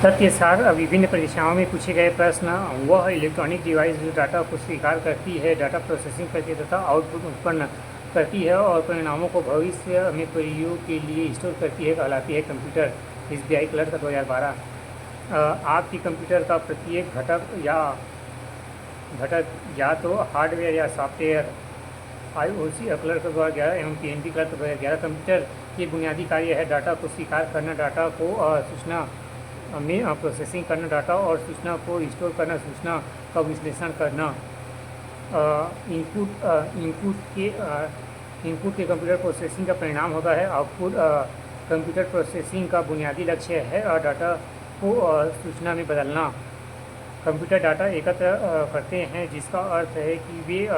तथ्य सार विभिन्न परीक्षाओं में पूछे गए प्रश्न। वह इलेक्ट्रॉनिक डिवाइस जो डाटा को स्वीकार करती है, डाटा प्रोसेसिंग करती है तथा आउटपुट उत्पन्न करती है और परिणामों को भविष्य में प्रयोग के लिए स्टोर करती है कहलाती है कंप्यूटर। SBI clerk 2012। आपके कंप्यूटर का प्रत्येक घटक या तो हार्डवेयर या सॉफ्टवेयर। IOC क्लर्क 2011 एवं PNB क्लर्क 2011। कंप्यूटर के बुनियादी कार्य है डाटा को स्वीकार करना, डाटा को सूचना में प्रोसेसिंग करना, डाटा और सूचना को स्टोर करना, सूचना का विश्लेषण करना। इनपुट के कंप्यूटर प्रोसेसिंग का परिणाम होता है। आउटपुट कंप्यूटर प्रोसेसिंग का बुनियादी लक्ष्य है और डाटा को सूचना में बदलना। कंप्यूटर डाटा एकत्र करते हैं, जिसका अर्थ है कि वे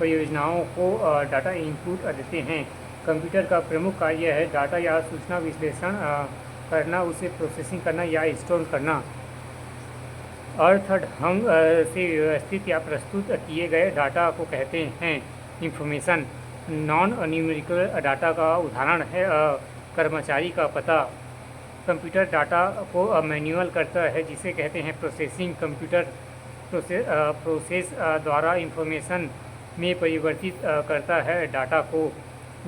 परियोजनाओं को डाटा इनपुट देते हैं। कंप्यूटर का प्रमुख कार्य है डाटा या सूचना विश्लेषण करना, उसे प्रोसेसिंग करना या स्टोर करना। अर्थ ढंग से व्यवस्थित या प्रस्तुत किए गए डाटा को कहते हैं इंफॉर्मेशन। नॉन न्यूमेरिकल डाटा का उदाहरण है कर्मचारी का पता। कंप्यूटर डाटा को मैन्युअल करता है, जिसे कहते हैं प्रोसेसिंग। कंप्यूटर प्रोसेस द्वारा इंफॉर्मेशन में परिवर्तित करता है डाटा को।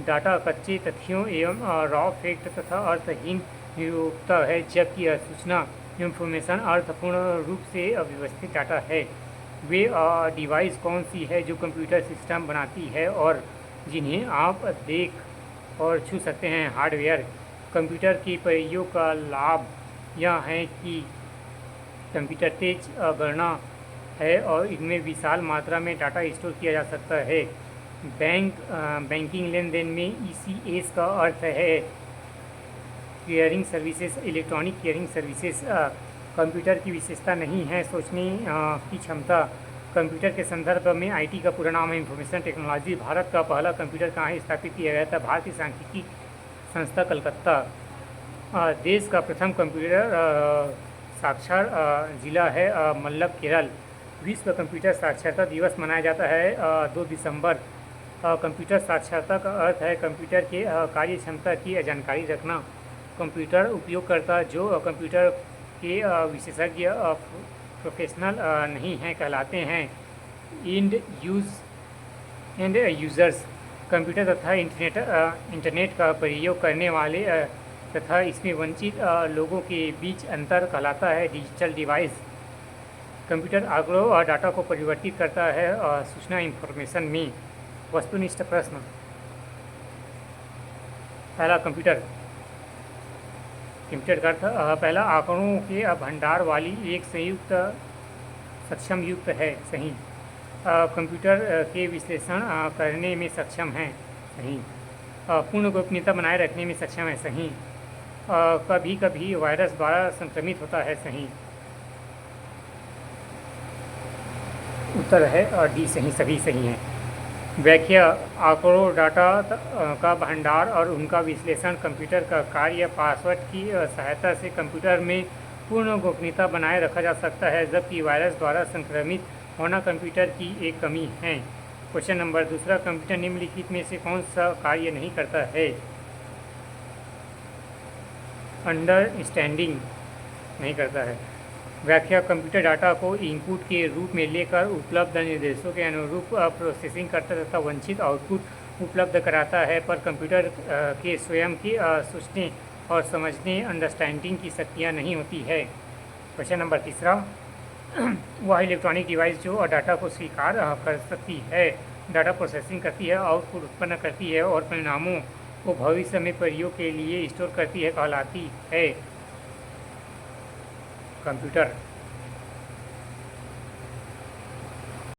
डाटा कच्चे तथ्यों एवं रॉ फैक्ट तथा अर्थहीन निरूपता है, जबकि सूचना इंफॉर्मेशन अर्थपूर्ण रूप से व्यवस्थित डाटा है। वे डिवाइस कौन सी है जो कंप्यूटर सिस्टम बनाती है और जिन्हें आप देख और छू सकते हैं? हार्डवेयर। कंप्यूटर के प्रयोग का लाभ यह है कि कंप्यूटर तेज गणना है और इनमें विशाल मात्रा में डाटा स्टोर किया जा सकता है। बैंकिंग लेन देन में ECS का अर्थ है clearing services, electronic clearing services. Computer की विशेषता नहीं है सोचने की क्षमता। कंप्यूटर के संदर्भ में IT का पूरा नाम है इंफॉर्मेशन टेक्नोलॉजी। भारत का पहला कंप्यूटर कहाँ स्थापित किया गया था? भारतीय सांख्यिकी संस्था कलकत्ता। देश का प्रथम कंप्यूटर साक्षर जिला है मल्लब, केरल। विश्व कंप्यूटर साक्षरता दिवस मनाया जाता है 2 दिसंबर। कंप्यूटर साक्षरता का अर्थ है कंप्यूटर के कार्य क्षमता की जानकारी रखना। कंप्यूटर उपयोगकर्ता जो कंप्यूटर के विशेषज्ञ प्रोफेशनल नहीं हैं कहलाते हैं एंड यूज़र्स। कंप्यूटर तथा इंटरनेट का प्रयोग करने वाले तथा इसमें वंचित लोगों के बीच अंतर कहलाता है डिजिटल डिवाइस। कंप्यूटर आंकड़ों और डाटा को परिवर्तित करता है सूचना इंफॉर्मेशन में। वस्तुनिष्ठ प्रश्न। पहला कंप्यूटर का अर्थ पहला आंकड़ों के भंडार वाली एक संयुक्त सक्षम युक्त है, सही। कंप्यूटर के विश्लेषण करने में सक्षम है, सही। पूर्ण गोपनीयता बनाए रखने में सक्षम है, सही। कभी कभी वायरस द्वारा संक्रमित होता है, सही। उत्तर है D, सही, सभी सही हैं। व्याख्या। आंकड़ों, डाटा का भंडार और उनका विश्लेषण कंप्यूटर का कार्य। पासवर्ड की सहायता से कंप्यूटर में पूर्ण गोपनीयता बनाए रखा जा सकता है, जबकि वायरस द्वारा संक्रमित होना कंप्यूटर की एक कमी है। Question number 2। कंप्यूटर निम्नलिखित में से कौन सा कार्य नहीं करता है? अंडरस्टैंडिंग नहीं करता है। व्याख्या। कंप्यूटर डाटा को इनपुट के रूप में लेकर उपलब्ध निर्देशों के अनुरूप प्रोसेसिंग करता तथा वांछित आउटपुट उपलब्ध कराता है, पर कंप्यूटर के स्वयं की सोचने और समझने अंडरस्टैंडिंग की शक्तियाँ नहीं होती है। Question number 3। वह इलेक्ट्रॉनिक डिवाइस जो डाटा को स्वीकार कर सकती है, डाटा प्रोसेसिंग करती है, आउटपुट उत्पन्न करती है और परिणामों को भविष्य में प्रयोग के लिए स्टोर करती है कहलाती है कंप्यूटर।